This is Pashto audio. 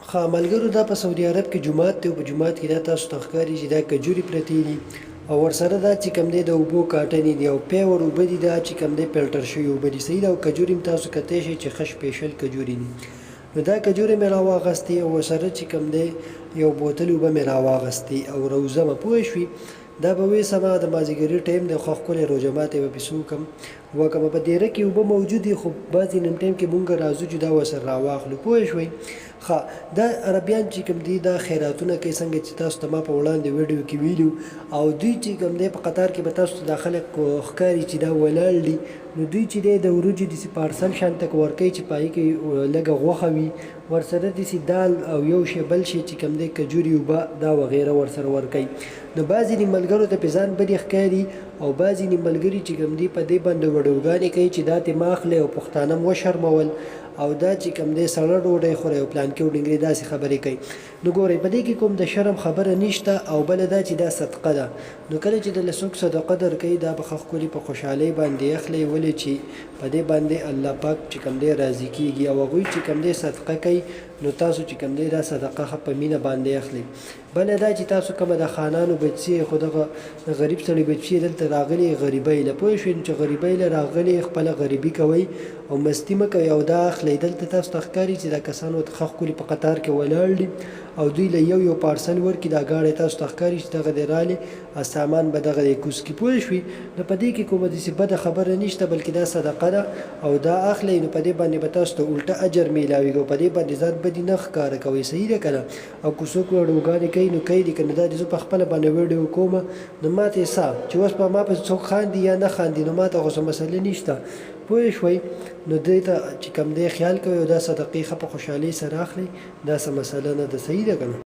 ښه ملګرو دا په سعودي عرب کې جومات دی او په جومات کې دا تاسو ته ښکاري چې دا کجورې پرتې دي او ورسره دا چې کوم دی د اوبو کاټنې دي او پیور اوبه دي دا چې کوم دی فلټر شوي اوبه دي صحیح ده او کجورې هم تاسو کتی شئ چې ښه سپیشل کجورې دي نو دا کجورې مې راواغستې او ورسره چې کوم دی یو بوتل اوبه مې راواغستې او روزه مه پوه شوي دا به ویسمه د مازدیګري ټایم دی خو ښکلې روژه ماتې به پې څه وکړم وکړم په دیره کې اوبه موجود دي خو بعضې نیم ټایم کې مونږ راځو چې دا ورسره راواخلو پوه شوئ ښه دا عربیان چې کوم دي دا خیراتونه کوي څنګه چې تاسو ته ما په وړاندې ویډیو کې ویلو او دوی چې کوم دی په قطار کې به تاسو ته دا خلک ښکاري چې دا ولاړ دي نو دوی چې دی د وریجو داسې پارسل شانته ورکوي چې په هغې کې لږه غوښه وي ورسره داسې دال او یو شی بل شی چې کوم دی کجورې اوبه دا وغیره ورسره ورکوي نو بعضې نیم ملګرو ته پې ځان بدې ښکاري او بعضې نیم ملګري چې کوم دی په دې باندې وډوګانې کوي چې دا تې ما اخلئ او پښتانه م وشرمول او دا چې کوم دی سړه ډوډۍ خورئ او پلانکي او ډنګرې داسې خبرې کوي نو ګورئ په دې کې کوم د شرم خبره نشته او بله دا چې دا صدقه ده نو کله چې د څوک صدقه درکوي دا به ښه ښکلي په خوشحالۍ باندې اخلئ ولې چې په دې باندې الله پاک چې کوم دی راضي کېږي او هغوی چې کوم دی صدقه کوي نو تاسو چې کوم دی دا صدقه ښه په مینه باندې اخلئ بله دا چې تاسو کومه د خانانو بچي خو دغه غریب سړي بچي دلته راغلي غریبۍ له پوه شوې چې غریبۍ له راغلي خپله غریبي کوئ او مستي مه کوئ او دا اخلئ دلته تاسو ته ښکاري چې دا کسان ورته ښه ښکلي په قطار کې ولاړ دي او دوی له یو پارسل ورکړي دا ګاډی تاسو ته ښکاري چې دغه دی رالې سامان به دغه دی کوز کړي پوه شوې نو په دې کې کومه داسې بده خبره نشته بلکې دا صدقه ده او دا اخلئ نو په دې باندې به تاسو ته الټه اجر میلاویږي او په دې باندې ځان بدي نه ښکاره کوئ صحیح ده که نه او که څوک وډوګانې کوي نو کوي دي که نه دا د زه په خپله باندې ویډیو کوم نو ما ته څه چې اوس په ما پسې څوک خاندي یا نه خاندي نو ما ته خو څه مسلې نشته پوه شوئ نو دې ته چې کوم دی خیال کوئ او دا صدقې ښه په خوشحالۍ سره اخلئ دا څه مسله نه ده صحیح ده که نه